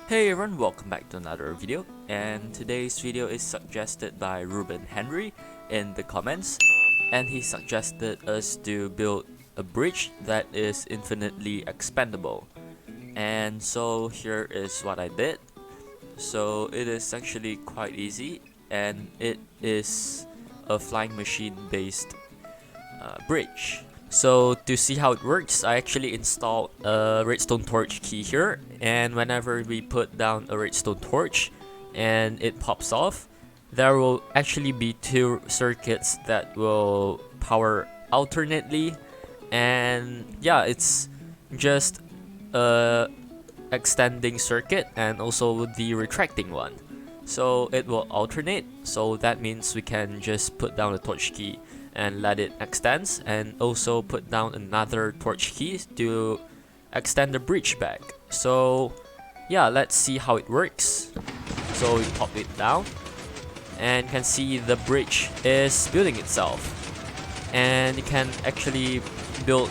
Hey everyone, welcome back to another video, and today's video is suggested by Ruben Henry in the comments, and he suggested us to build a bridge that is infinitely expandable. And so here is what I did. So it is actually quite easy, and it is a flying machine based bridge. So to see how it works, I actually installed a redstone torch key here, and whenever we put down a redstone torch and it pops off, there will actually be two circuits that will power alternately. And yeah, it's just a extending circuit and also the retracting one, so it will alternate. So that means we can just put down a torch key and let it extend, and also put down another torch key to extend the bridge back. So yeah, let's see how it works. So we pop it down and you can see the bridge is building itself, and you can actually build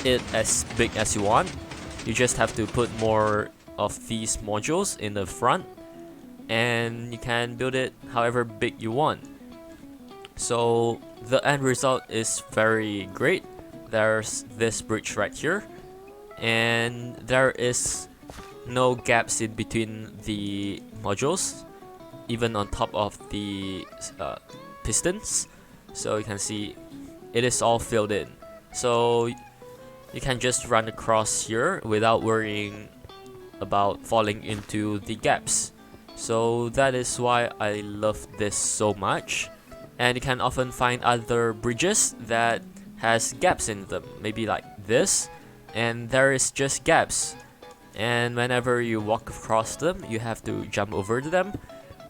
it as big as you want. You just have to put more of these modules in the front, and you can build it however big you want. So the end result is very great. There's this bridge right here, and there is no gaps in between the modules, even on top of the pistons. So you can see it is all filled in. So you can just run across here without worrying about falling into the gaps. So that is why I love this so much. And you can often find other bridges that has gaps in them, maybe like this, and there is just gaps, and whenever you walk across them you have to jump over them.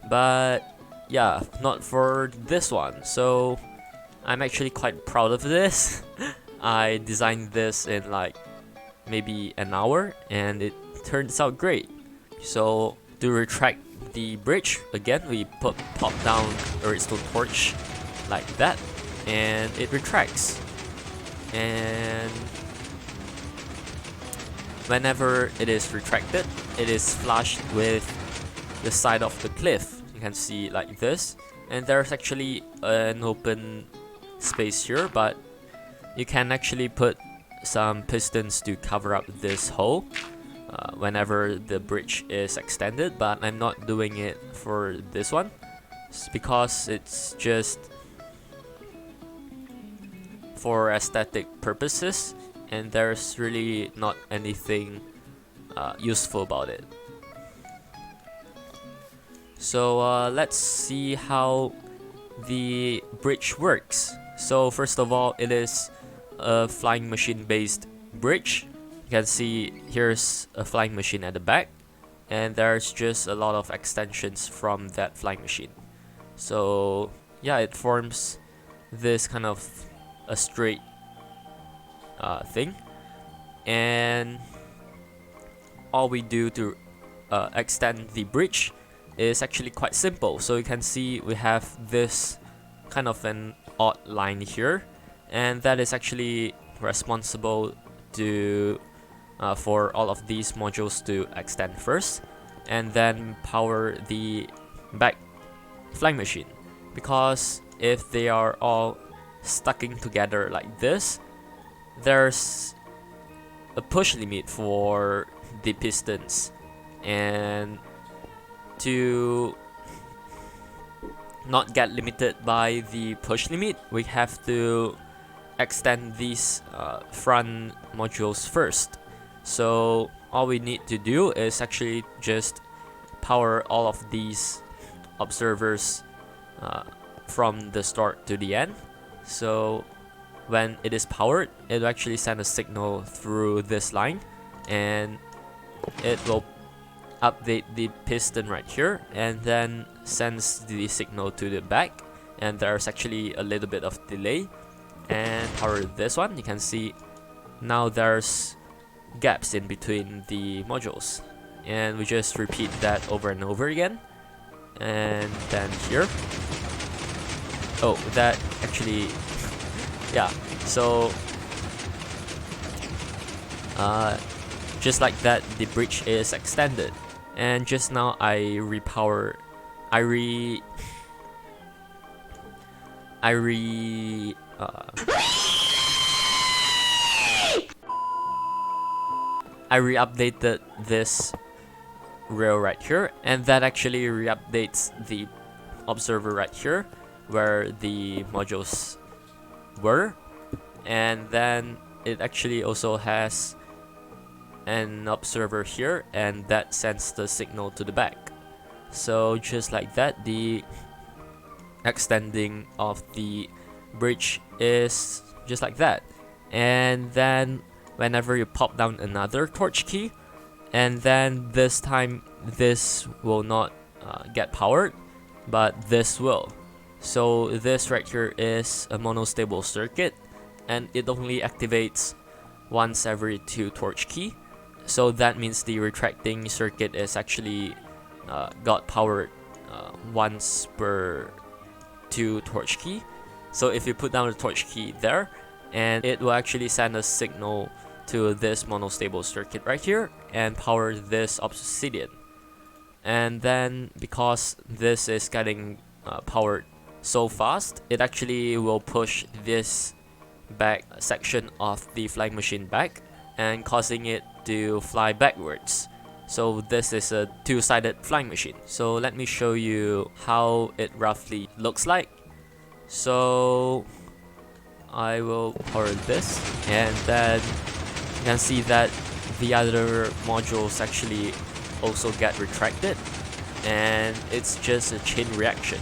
But yeah, not for this one. So I'm actually quite proud of this. I designed this in like maybe an hour, and it turns out great. So to retract the bridge, again we pop down a redstone torch like that, and it retracts. And whenever it is retracted, it is flushed with the side of the cliff. You can see like this, and there's actually an open space here, but you can actually put some pistons to cover up this hole whenever the bridge is extended, but I'm not doing it for this one. It's because it's just for aesthetic purposes, and there's really not anything useful about it. So let's see how the bridge works. So first of all, it is a flying machine based bridge. You can see here's a flying machine at the back, and there's just a lot of extensions from that flying machine. So yeah, it forms this kind of a straight thing, and all we do to extend the bridge is actually quite simple. So you can see we have this kind of an odd line here, and that is actually responsible to for all of these modules to extend first, and then power the back flying machine. Because if they are all stucking together like this, there's a push limit for the pistons, and to not get limited by the push limit, we have to extend these front modules first. So all we need to do is actually just power all of these observers from the start to the end. So when it is powered, it will actually send a signal through this line, and it will update the piston right here, and then sends the signal to the back, and there's actually a little bit of delay, and power this one. You can see now there's gaps in between the modules, and we just repeat that over and over again. And then here, oh, that actually yeah, so just like that, the bridge is extended. And just now I repower, I re updated this rail right here, and that actually re-updates the observer right here where the modules were, and then it actually also has an observer here, and that sends the signal to the back. So just like that, the extending of the bridge is just like that. And then whenever you pop down another torch key, and then this time this will not get powered, but this will. So this right here is a monostable circuit, and it only activates once every 2 torch key. So that means the retracting circuit is actually got powered once per 2 torch key. So if you put down the torch key there, and it will actually send a signal to this monostable circuit right here and power this obsidian. And then because this is getting powered so fast, it actually will push this back section of the flying machine back and causing it to fly backwards. So this is a 2-sided flying machine. So let me show you how it roughly looks like. So I will power this, and then you can see that the other modules actually also get retracted, and it's just a chain reaction.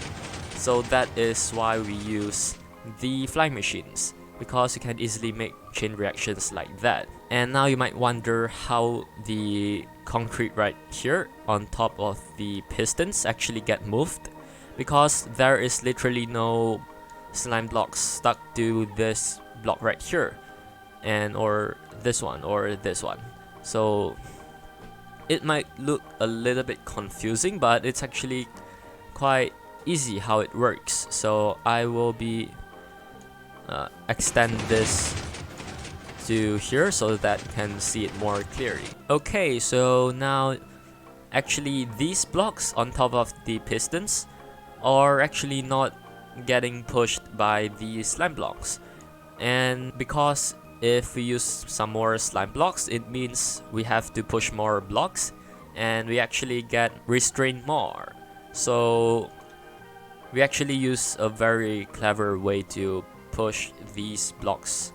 So that is why we use the flying machines, because you can easily make chain reactions like that. And now you might wonder how the concrete right here on top of the pistons actually get moved, because there is literally no slime blocks stuck to this block right here, and or this one or this one. So it might look a little bit confusing, but it's actually quite easy how it works. So I will be extend this to here so that you can see it more clearly. Okay, so now actually these blocks on top of the pistons are actually not getting pushed by the slime blocks, and because if we use some more slime blocks, it means we have to push more blocks, and we actually get restrained more. So we actually use a very clever way to push these blocks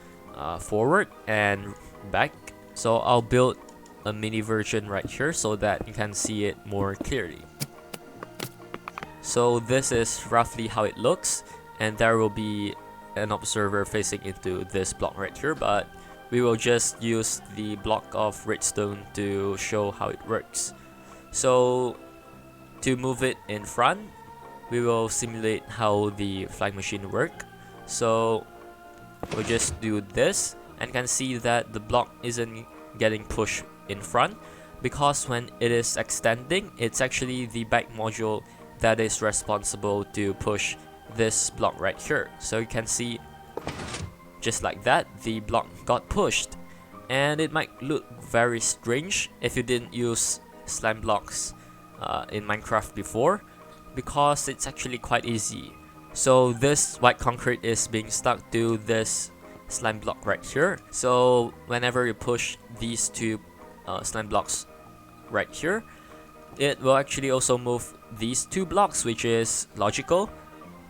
forward and back. So I'll build a mini version right here so that you can see it more clearly. So this is roughly how it looks, and there will be an observer facing into this block right here, but we will just use the block of redstone to show how it works. So to move it in front, we will simulate how the flying machine work. So we'll just do this, and you can see that the block isn't getting pushed in front, because when it is extending, it's actually the back module that is responsible to push this block right here. So you can see, just like that, the block got pushed. And it might look very strange if you didn't use slime blocks in Minecraft before, because it's actually quite easy. So this white concrete is being stuck to this slime block right here. So whenever you push these 2 slime blocks right here, it will actually also move these 2 blocks, which is logical.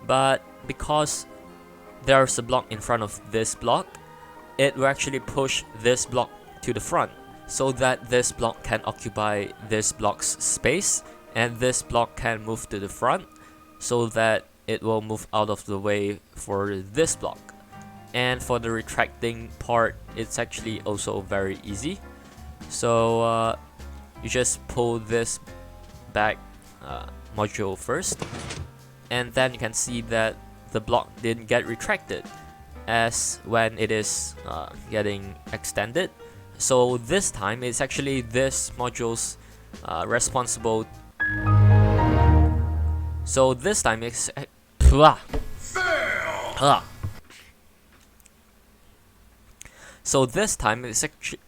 But because there's a block in front of this block, it will actually push this block to the front, so that this block can occupy this block's space, and this block can move to the front, so that it will move out of the way for this block. And for the retracting part, it's actually also very easy. So you just pull this back module first, and then you can see that the block didn't get retracted as when it is getting extended. So this time it's actually this module's responsible. So this time it's so this time it's actually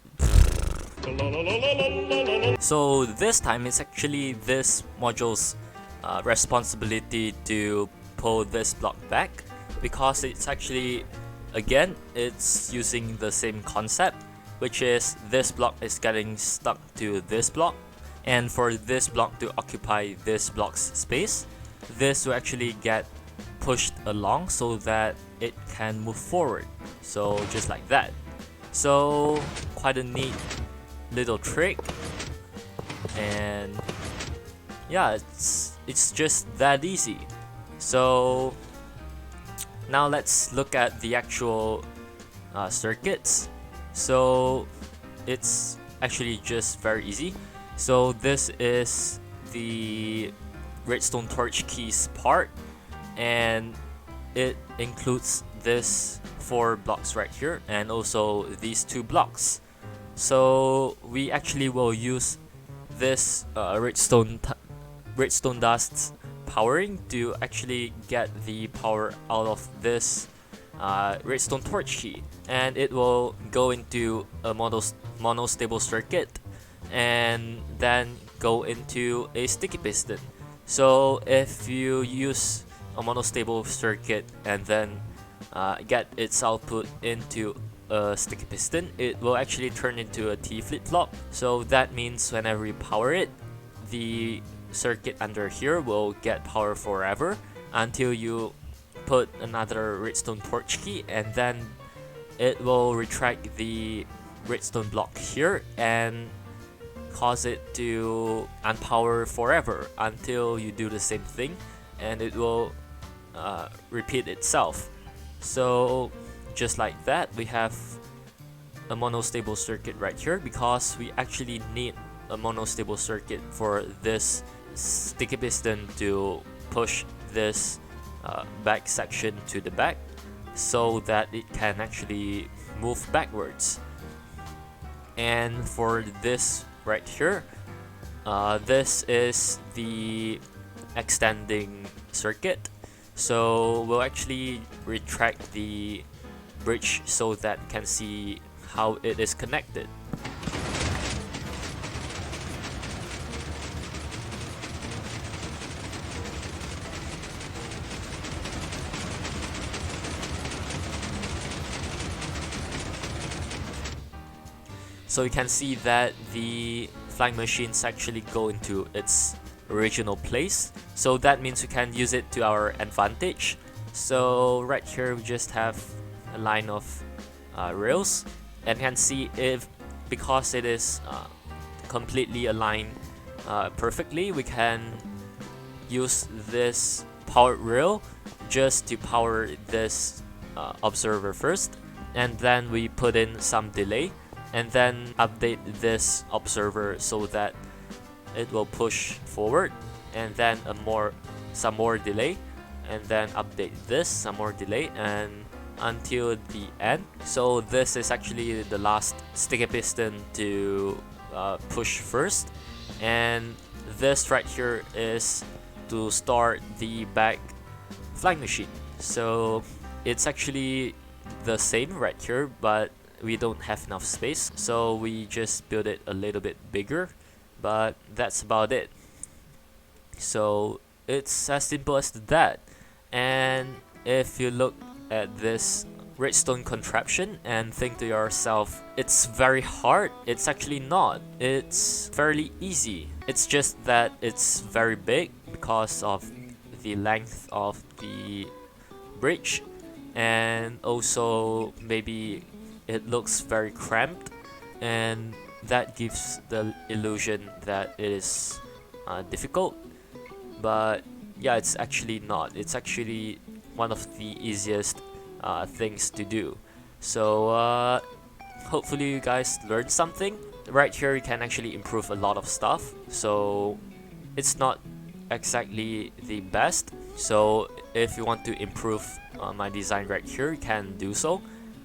So this time it's actually this module's responsibility to pull this block back, because it's actually, again, it's using the same concept, which is this block is getting stuck to this block, and for this block to occupy this block's space, this will actually get pushed along so that it can move forward. So just like that. So quite a neat little trick, and yeah, it's just that easy. So now let's look at the actual circuits. So it's actually just very easy. So this is the redstone torch keys part, and it includes this 4 blocks right here and also these 2 blocks. So we actually will use this redstone dust's powering to actually get the power out of this redstone torch key, and it will go into a monostable circuit and then go into a sticky piston. So if you use a monostable circuit and then get its output into a sticky piston, it will actually turn into a T flip-flop. So that means whenever you power it, the circuit under here will get power forever until you put another redstone torch key, and then it will retract the redstone block here and cause it to unpower forever until you do the same thing, and it will repeat itself. So just like that, we have a monostable circuit right here, because we actually need a monostable circuit for this sticky piston to push this back section to the back so that it can actually move backwards. And for this right here, this is the extending circuit. So we'll actually retract the bridge so that you can see how it is connected. So you can see that the flying machines actually go into its original place. So that means we can use it to our advantage. So right here we just have a line of rails, and you can see if, because it is completely aligned perfectly, we can use this powered rail just to power this observer first, and then we put in some delay and then update this observer so that it will push forward, and then some more delay, and then update this, some more delay, and until the end. So this is actually the last sticky piston to push first, and this right here is to start the back flying machine. So it's actually the same right here, but we don't have enough space, so we just build it a little bit bigger, but that's about it. So it's as simple as that. And if you look at this redstone contraption and think to yourself, it's very hard, it's actually not. It's fairly easy. It's just that it's very big because of the length of the bridge, and also maybe it looks very cramped, and that gives the illusion that it is difficult. But yeah, it's actually not. It's actually one of the easiest things to do. So hopefully you guys learned something. Right here you can actually improve a lot of stuff, so it's not exactly the best. So if you want to improve my design right here, you can do so,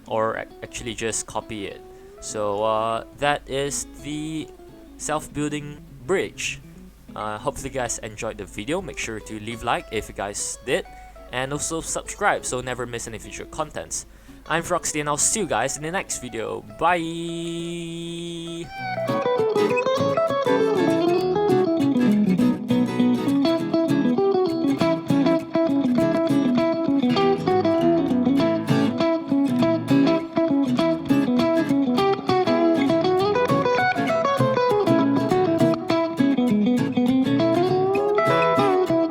or actually just copy it. So that is the self-building bridge. Hopefully you guys enjoyed the video. Make sure to leave like if you guys did, and also subscribe so never miss any future contents. I'm Froxy, and I'll see you guys in the next video. Bye!